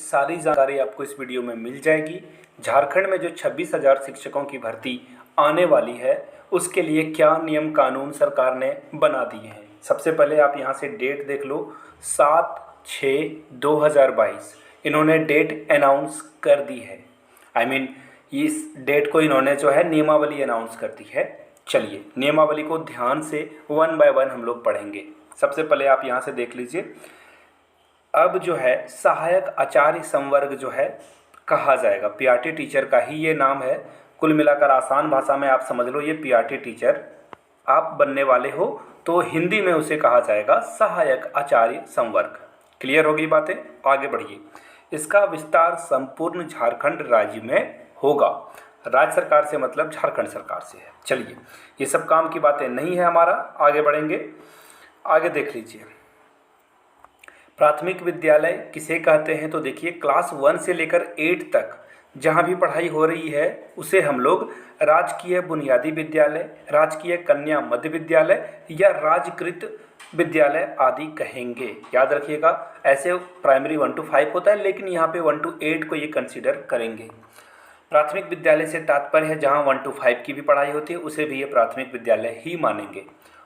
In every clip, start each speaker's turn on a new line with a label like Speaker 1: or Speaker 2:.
Speaker 1: सारी जानकारी आपको इस वीडियो में मिल जाएगी। झारखंड में जो 26,000 शिक्षकों की भर्ती आने वाली है उसके लिए क्या नियम कानून सरकार ने बना दिए हैं। सबसे पहले आप यहाँ से डेट देख लो, 7/6/2022 इन्होंने डेट अनाउंस कर दी है। इस डेट को इन्होंने जो है नियमावली अनाउंस कर दी है। चलिए नियमावली को ध्यान से वन बाय वन हम लोग पढ़ेंगे। सबसे पहले आप यहाँ से देख लीजिए, अब जो है सहायक आचार्य संवर्ग जो है कहा जाएगा, पीआरटी टीचर का ही ये नाम है। कुल मिलाकर आसान भाषा में आप समझ लो, ये पीआरटी टीचर आप बनने वाले हो तो हिंदी में उसे कहा जाएगा सहायक आचार्य संवर्ग। क्लियर होगी बातें, आगे बढ़िए। इसका विस्तार संपूर्ण झारखंड राज्य में होगा। राज्य सरकार से मतलब झारखंड सरकार से है। चलिए ये सब काम की बातें नहीं है हमारा, आगे बढ़ेंगे। आगे देख लीजिए, प्राथमिक विद्यालय किसे कहते हैं, तो देखिए क्लास 1 से लेकर 8 तक जहाँ भी पढ़ाई हो रही है उसे हम लोग राजकीय बुनियादी विद्यालय, राजकीय कन्या मध्य विद्यालय या राजकृत विद्यालय आदि कहेंगे। याद रखिएगा, ऐसे प्राइमरी 1 to 5 होता है, लेकिन यहाँ पे 1 to 8 को ये कंसीडर करेंगे। प्राथमिक विद्यालय से तात्पर्य है जहाँ 1 to 5 की भी पढ़ाई होती है उसे भी ये प्राथमिक विद्यालय ही मानेंगे।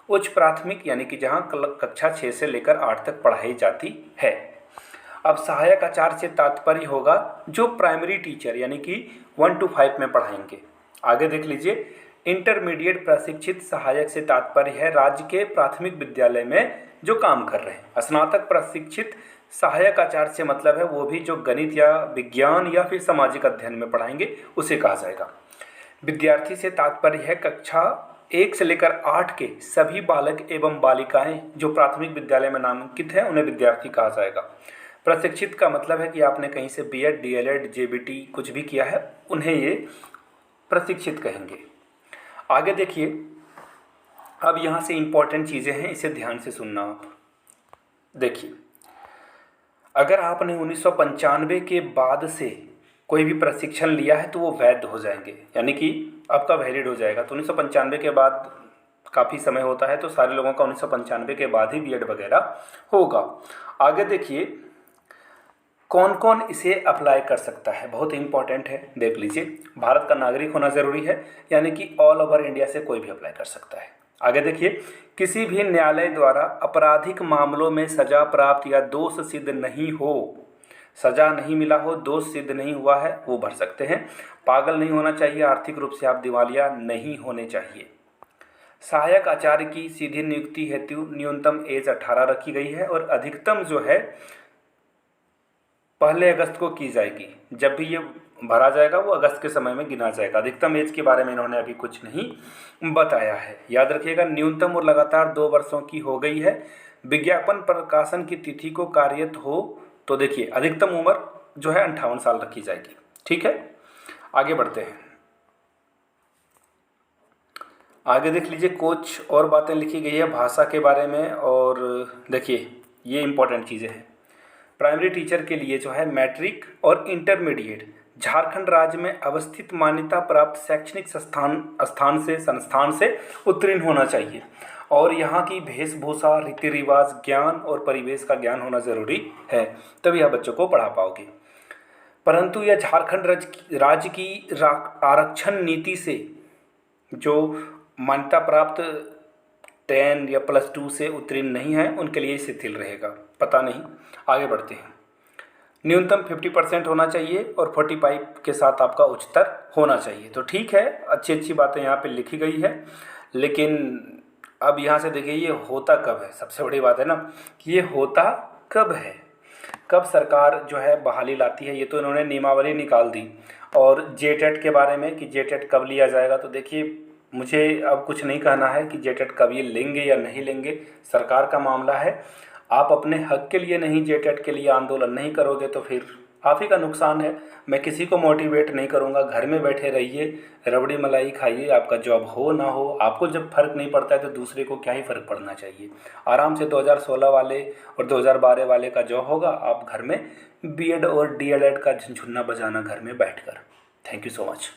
Speaker 1: उच्च प्राथमिक यानी कि जहाँ कक्षा 6 से लेकर 8 तक पढ़ाई जाती है। अब सहायक आचार्य से तात्पर्य होगा जो प्राइमरी टीचर यानी कि 1 to 5 में पढ़ाएंगे। आगे देख लीजिए, इंटरमीडिएट प्रशिक्षित सहायक से तात्पर्य है राज्य के प्राथमिक विद्यालय में जो काम कर रहे हैं। स्नातक प्रशिक्षित सहायक आचार्य से मतलब है वो भी जो गणित या विज्ञान या फिर सामाजिक अध्ययन में पढ़ाएंगे उसे कहा जाएगा। विद्यार्थी से तात्पर्य है कक्षा 1 से लेकर 8 के सभी बालक एवं बालिकाएं जो प्राथमिक विद्यालय में नामांकित हैं उन्हें विद्यार्थी कहा जाएगा। प्रशिक्षित का मतलब है कि आपने कहीं से बीएड, डीएलएड, जेबीटी कुछ भी किया है उन्हें ये प्रशिक्षित कहेंगे। आगे देखिए, अब यहाँ से इम्पोर्टेंट चीज़ें हैं, इसे ध्यान से सुनना आप। देखिए, अगर आपने 1995 के बाद से कोई भी प्रशिक्षण लिया है तो वो वैध हो जाएंगे, यानी कि आपका वैलिड हो जाएगा। तो 1995 के बाद काफ़ी समय होता है तो सारे लोगों का 1995 के बाद ही बीएड वगैरह होगा। आगे देखिए, कौन कौन इसे अप्लाई कर सकता है, बहुत इंपॉर्टेंट है, देख लीजिए। भारत का नागरिक होना ज़रूरी है, यानी कि ऑल ओवर इंडिया से कोई भी अप्लाई कर सकता है। आगे देखिए, किसी भी न्यायालय द्वारा आपराधिक मामलों में सजा प्राप्त या दोष सिद्ध नहीं हो, सजा नहीं मिला हो, दोष सिद्ध नहीं हुआ है, वो भर सकते हैं। पागल नहीं होना चाहिए, आर्थिक रूप से आप दिवालिया नहीं होने चाहिए। सहायक आचार्य की सीधी नियुक्ति हेतु न्यूनतम एज 18 रखी गई है और अधिकतम जो है 1 अगस्त को की जाएगी। जब भी ये भरा जाएगा वो अगस्त के समय में गिना जाएगा। अधिकतम एज के बारे में इन्होंने अभी कुछ नहीं बताया है। याद रखिएगा, न्यूनतम और लगातार 2 वर्षों की हो गई है। विज्ञापन प्रकाशन की तिथि को कार्यरत हो तो देखिए अधिकतम उम्र जो है 58 साल रखी जाएगी। ठीक है, आगे बढ़ते हैं। आगे देख लीजिए, कुछ और बातें लिखी गई है भाषा के बारे में, और देखिए ये इंपॉर्टेंट चीज़ें हैं। प्राइमरी टीचर के लिए जो है मैट्रिक और इंटरमीडिएट झारखंड राज्य में अवस्थित मान्यता प्राप्त शैक्षणिक संस्थान से उत्तीर्ण होना चाहिए और यहाँ की वेशभूषा, रीति रिवाज, ज्ञान और परिवेश का ज्ञान होना ज़रूरी है, तभी आप बच्चों को पढ़ा पाओगे। परंतु यह झारखंड राज्य की आरक्षण नीति से जो मान्यता प्राप्त 10 या +2 से उत्तीर्ण नहीं है उनके लिए शिथिल रहेगा, पता नहीं। आगे बढ़ते हैं। न्यूनतम 50% होना चाहिए और 45 के साथ आपका उच्चतर होना चाहिए। तो ठीक है, अच्छी अच्छी बातें यहाँ पे लिखी गई है, लेकिन अब यहाँ से देखिए ये होता कब है, सबसे बड़ी बात है ना कि ये होता कब है, कब सरकार जो है बहाली लाती है। ये तो इन्होंने नियमावली निकाल दी। और जेटेट के बारे में कि जेटेट कब लिया जाएगा, तो देखिए मुझे अब कुछ नहीं कहना है कि जेटेट कब ये लेंगे या नहीं लेंगे, सरकार का मामला है। आप अपने हक के लिए नहीं, जेटेट के लिए आंदोलन नहीं करोगे तो फिर आप ही का नुकसान है। मैं किसी को मोटिवेट नहीं करूँगा, घर में बैठे रहिए, रबड़ी मलाई खाइए, आपका जॉब हो ना हो, आपको जब फ़र्क नहीं पड़ता है तो दूसरे को क्या ही फ़र्क पड़ना चाहिए। आराम से 2016 वाले और 2012 वाले का जॉब होगा, आप घर में बीएड और डीएलएड का झुनझुना बजाना घर में बैठकर। Thank you so much.